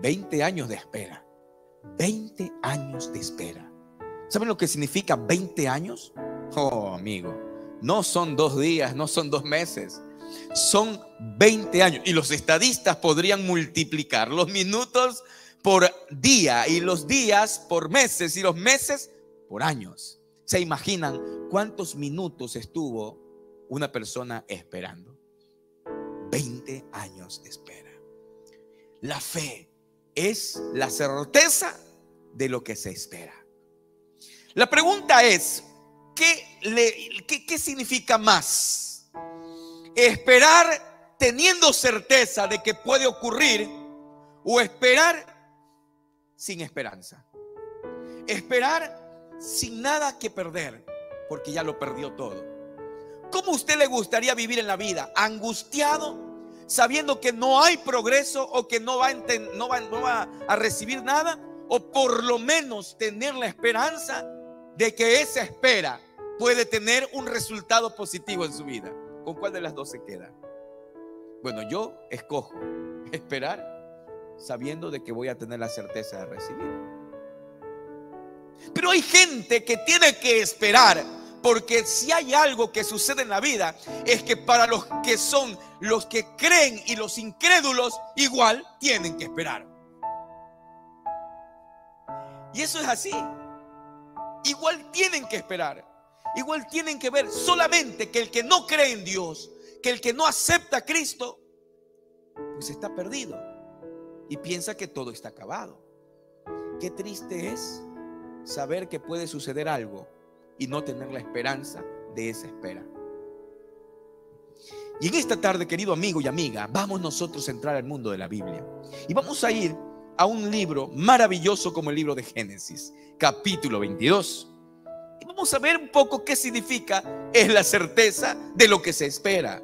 20 años de espera. 20 años de espera. ¿Saben lo que significa 20 años? Oh, amigo, no son 2 días, no son 2 meses. Son 20 años. Y los estadistas podrían multiplicar los minutos por día y los días por meses y los meses por años. ¿Se imaginan cuántos minutos estuvo una persona esperando? 20 años de espera. La fe es la certeza de lo que se espera. La pregunta es, ¿qué significa más? ¿Esperar teniendo certeza de que puede ocurrir o esperar sin esperanza? Esperar sin nada que perder, porque ya lo perdió todo. ¿Cómo a usted le gustaría vivir en la vida? ¿Angustiado, sabiendo que no hay progreso o que no va a recibir nada? ¿O por lo menos tener la esperanza de que esa espera puede tener un resultado positivo en su vida? ¿Con cuál de las dos se queda? Bueno, yo escojo esperar sabiendo de que voy a tener la certeza de recibir. Pero hay gente que tiene que esperar, porque si hay algo que sucede en la vida es que para los que creen y los incrédulos igual tienen que esperar. Y eso es así. Igual tienen que esperar. Igual tienen que ver solamente que el que no cree en Dios, que el que no acepta a Cristo, pues está perdido y piensa que todo está acabado. Qué triste es saber que puede suceder algo y no tener la esperanza de esa espera. Y en esta tarde, querido amigo y amiga, vamos nosotros a entrar al mundo de la Biblia y vamos a ir a un libro maravilloso como el libro de Génesis, capítulo 22. Y vamos a ver un poco qué significa es la certeza de lo que se espera.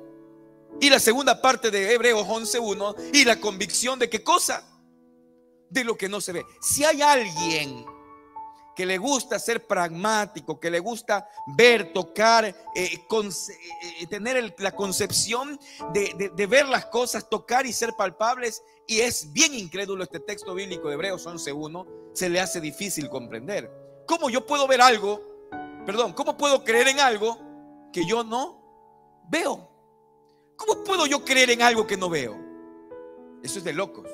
Y la segunda parte de Hebreos 11:1 y la convicción de qué cosa, de lo que no se ve. Si hay alguien que le gusta ser pragmático, que le gusta ver, tocar, tener la concepción de ver las cosas, tocar y ser palpables, y es bien incrédulo este texto bíblico de Hebreos 11:1, se le hace difícil comprender. ¿Cómo yo puedo ver algo? ¿Cómo puedo creer en algo que yo no veo? ¿Cómo puedo yo creer en algo que no veo? Eso es de locos.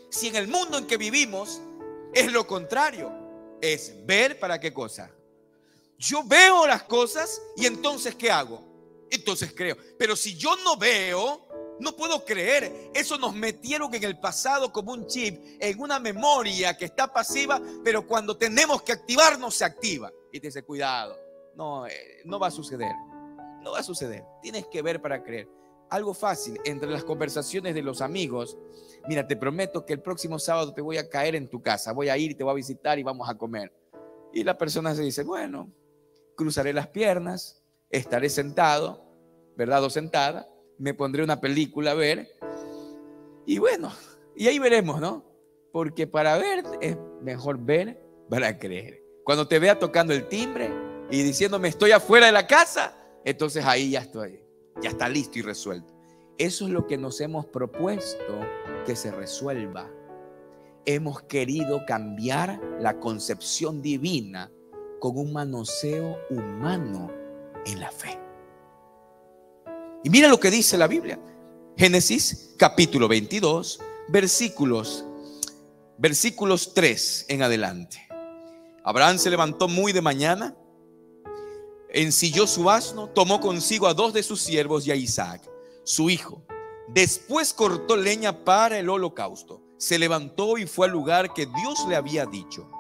Si en el mundo en que vivimos es lo contrario, es ver para qué cosa. Yo veo las cosas y entonces ¿qué hago? Entonces creo. Pero si yo no veo, no puedo creer. Eso nos metieron en el pasado como un chip, en una memoria que está pasiva, pero cuando tenemos que activarnos se activa. Y te dice, cuidado, no va a suceder. No va a suceder. Tienes que ver para creer. Algo fácil, entre las conversaciones de los amigos. Mira, te prometo que el próximo sábado te voy a caer en tu casa. Voy a ir, te voy a visitar y vamos a comer. Y la persona se dice, bueno, cruzaré las piernas, estaré sentado, ¿verdad? O sentada. Me pondré una película a ver. Y bueno, y ahí veremos, ¿no? Porque para ver es mejor ver para creer. Cuando te vea tocando el timbre y diciéndome estoy afuera de la casa, entonces ahí ya estoy. Ya está listo y resuelto. Eso es lo que nos hemos propuesto que se resuelva. Hemos querido cambiar la concepción divina con un manoseo humano en la fe. Y mira lo que dice la Biblia. Génesis capítulo 22, versículos 3 en adelante. Abraham se levantó muy de mañana, ensilló su asno, tomó consigo a 2 de sus siervos y a Isaac, su hijo. Después cortó leña para el holocausto. Se levantó y fue al lugar que Dios le había dicho.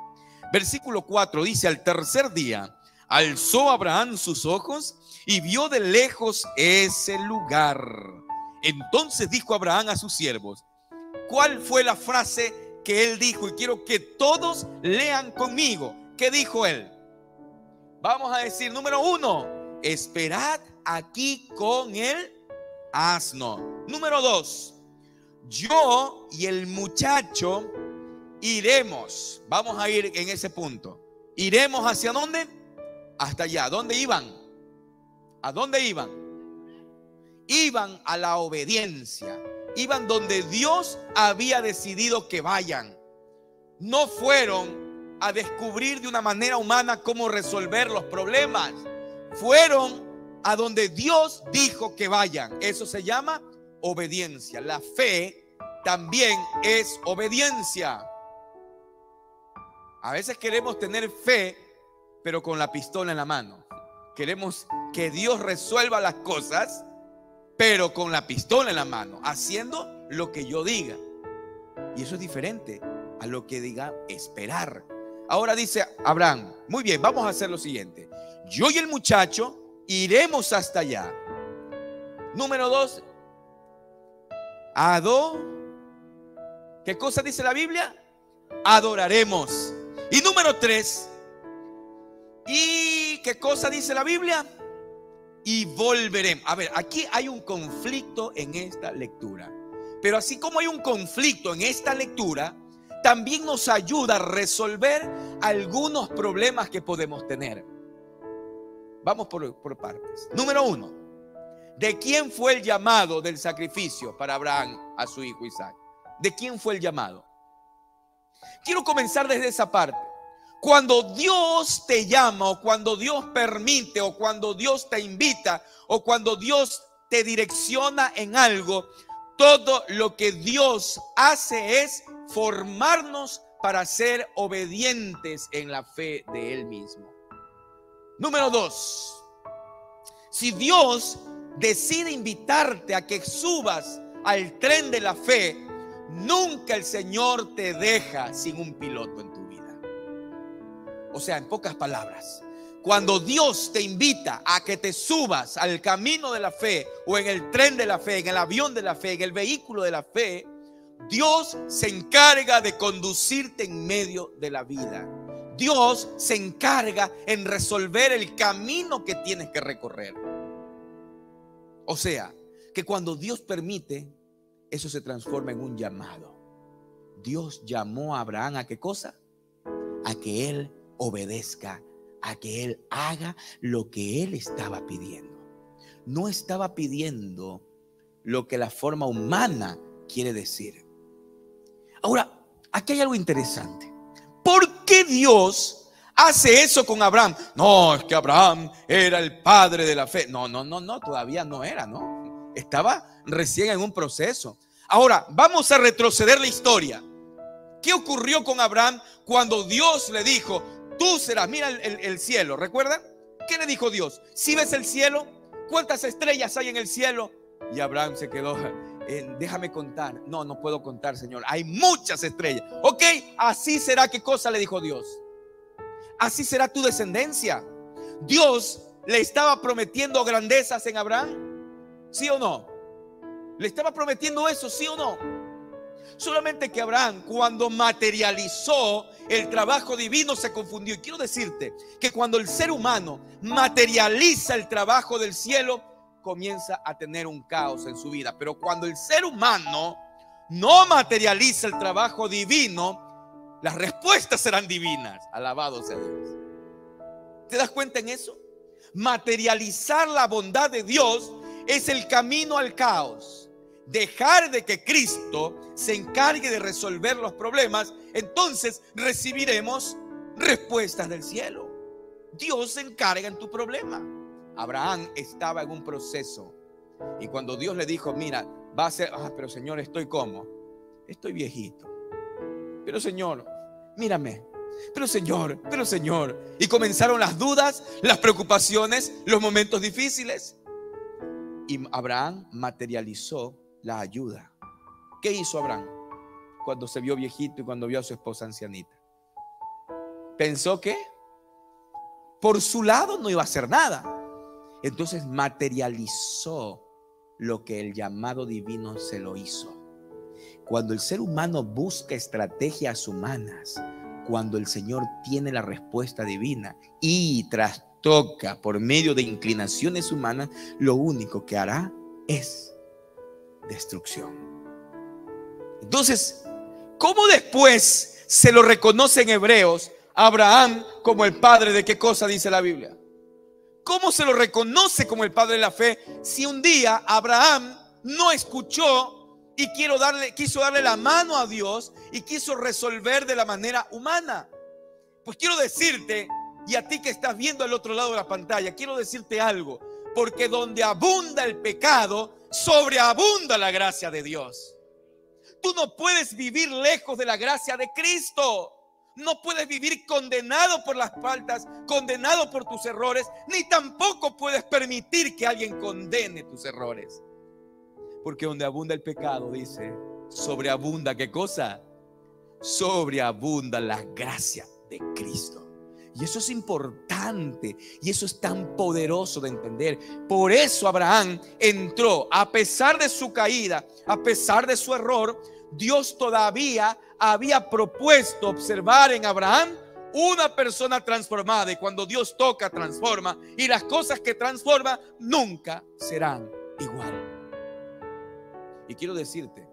Versículo 4 dice, al tercer día alzó Abraham sus ojos y vio de lejos ese lugar. Entonces dijo Abraham a sus siervos, ¿cuál fue la frase que él dijo? Y quiero que todos lean conmigo. ¿Qué dijo él? Vamos a decir, número 1, esperad aquí con el asno. Número 2, yo y el muchacho iremos. Vamos a ir en ese punto. ¿Iremos hacia dónde? Hasta allá. ¿Dónde iban? ¿A dónde iban? Iban a la obediencia. iban donde Dios había decidido que vayan. No fueron a descubrir de una manera humana cómo resolver los problemas. Fueron a donde Dios dijo que vayan. Eso se llama obediencia. La fe también es obediencia. A veces queremos tener fe, pero con la pistola en la mano. Queremos que Dios resuelva las cosas, pero con la pistola en la mano, haciendo lo que yo diga. Y eso es diferente a lo que diga esperar. Ahora dice Abraham, muy bien, vamos a hacer lo siguiente. Yo y el muchacho iremos hasta allá. Número 2, ¿qué cosa dice la Biblia? Adoraremos. Y número 3, ¿y qué cosa dice la Biblia? Y volveremos. A ver, aquí hay un conflicto en esta lectura. Pero así como hay un conflicto en esta lectura, también nos ayuda a resolver algunos problemas que podemos tener. Vamos por partes. Número 1, ¿de quién fue el llamado del sacrificio para Abraham a su hijo Isaac? ¿De quién fue el llamado? Quiero comenzar desde esa parte. Cuando Dios te llama, o cuando Dios permite, o cuando Dios te invita, o cuando Dios te direcciona en algo, todo lo que Dios hace es formarnos para ser obedientes en la fe de Él mismo. Número 2, si Dios decide invitarte a que subas al tren de la fe, nunca el Señor te deja sin un piloto en tu vida. O sea, en pocas palabras, cuando Dios te invita a que te subas al camino de la fe, o en el tren de la fe, en el avión de la fe, en el vehículo de la fe, Dios se encarga de conducirte en medio de la vida. Dios se encarga en resolver el camino que tienes que recorrer. O sea, que cuando Dios permite, eso se transforma en un llamado. Dios llamó a Abraham ¿a qué cosa? A que él obedezca, a que él haga lo que él estaba pidiendo. No estaba pidiendo lo que la forma humana quiere decir. Ahora, aquí hay algo interesante. ¿Por qué Dios hace eso con Abraham? No, es que Abraham era el padre de la fe. No, todavía no era, ¿no? Estaba recién en un proceso. Ahora, vamos a retroceder la historia. ¿Qué ocurrió con Abraham cuando Dios le dijo, tú serás, mira el cielo, ¿recuerdan? ¿Qué le dijo Dios? Si ves el cielo, ¿cuántas estrellas hay en el cielo? Y Abraham se quedó, déjame contar. No puedo contar, Señor, hay muchas estrellas. Ok, así será. ¿Qué cosa le dijo Dios? Así será tu descendencia. Dios le estaba prometiendo grandezas en Abraham, ¿sí o no? ¿Le estaba prometiendo eso, sí o no? Solamente que Abraham, cuando materializó el trabajo divino, se confundió. Y quiero decirte que cuando el ser humano materializa el trabajo del cielo, comienza a tener un caos en su vida. Pero cuando el ser humano no materializa el trabajo divino, las respuestas serán divinas. Alabado sea Dios. ¿Te das cuenta en eso? Materializar la bondad de Dios es el camino al caos. Dejar de que Cristo se encargue de resolver los problemas, entonces recibiremos respuestas del cielo. Dios se encarga en tu problema. Abraham estaba en un proceso, y cuando Dios le dijo, mira, va a ser, pero Señor, estoy como, estoy viejito, pero Señor, mírame, pero Señor, y comenzaron las dudas, las preocupaciones, los momentos difíciles, y Abraham materializó la ayuda. ¿Qué hizo Abraham cuando se vio viejito y cuando vio a su esposa ancianita? Pensó que por su lado no iba a hacer nada. Entonces materializó lo que el llamado divino se lo hizo. Cuando el ser humano busca estrategias humanas, cuando el Señor tiene la respuesta divina y trastoca por medio de inclinaciones humanas, lo único que hará es destrucción. Entonces, ¿cómo después se lo reconoce en Hebreos a Abraham como el padre de qué cosa dice la Biblia? ¿Cómo se lo reconoce como el padre de la fe si un día Abraham no escuchó y quiso darle la mano a Dios y quiso resolver de la manera humana. Pues quiero decirte, y a ti que estás viendo al otro lado de la pantalla, quiero decirte algo, porque donde abunda el pecado, sobreabunda la gracia de Dios. Tú no puedes vivir lejos de la gracia de Cristo. No puedes vivir condenado por las faltas, condenado por tus errores, ni tampoco puedes permitir que alguien condene tus errores. Porque donde abunda el pecado, dice, sobreabunda, ¿qué cosa? Sobreabunda la gracia de Cristo. Y eso es importante y eso es tan poderoso de entender. Por eso Abraham entró, a pesar de su caída, a pesar de su error, Dios todavía había propuesto observar en Abraham una persona transformada. Y cuando Dios toca, transforma. Y las cosas que transforma nunca serán igual. Y quiero decirte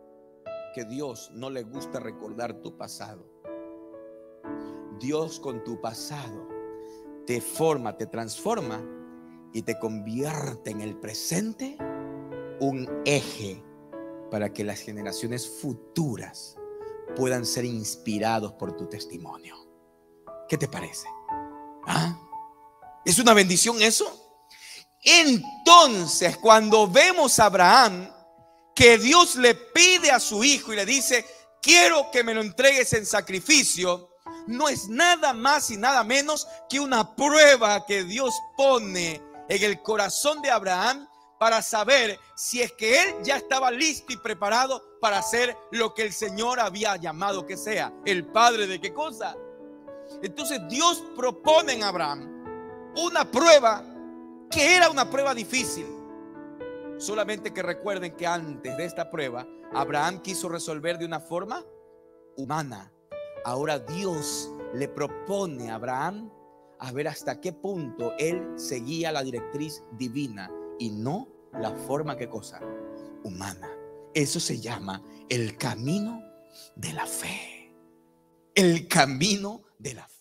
que Dios no le gusta recordar tu pasado. Dios con tu pasado te forma, te transforma y te convierte en el presente un eje para que las generaciones futuras puedan ser inspirados por tu testimonio. ¿Qué te parece? ¿Ah? ¿Es una bendición eso? Entonces, cuando vemos a Abraham, que Dios le pide a su hijo y le dice, quiero que me lo entregues en sacrificio, no es nada más y nada menos que una prueba que Dios pone en el corazón de Abraham para saber si es que él ya estaba listo y preparado para hacer lo que el Señor había llamado que sea, el padre de qué cosa. Entonces Dios propone en Abraham una prueba que era una prueba difícil. Solamente que recuerden que antes de esta prueba Abraham quiso resolver de una forma humana. Ahora Dios le propone a Abraham a ver hasta qué punto él seguía la directriz divina y no la forma, ¿qué cosa? Humana. Eso se llama el camino de la fe. El camino de la fe.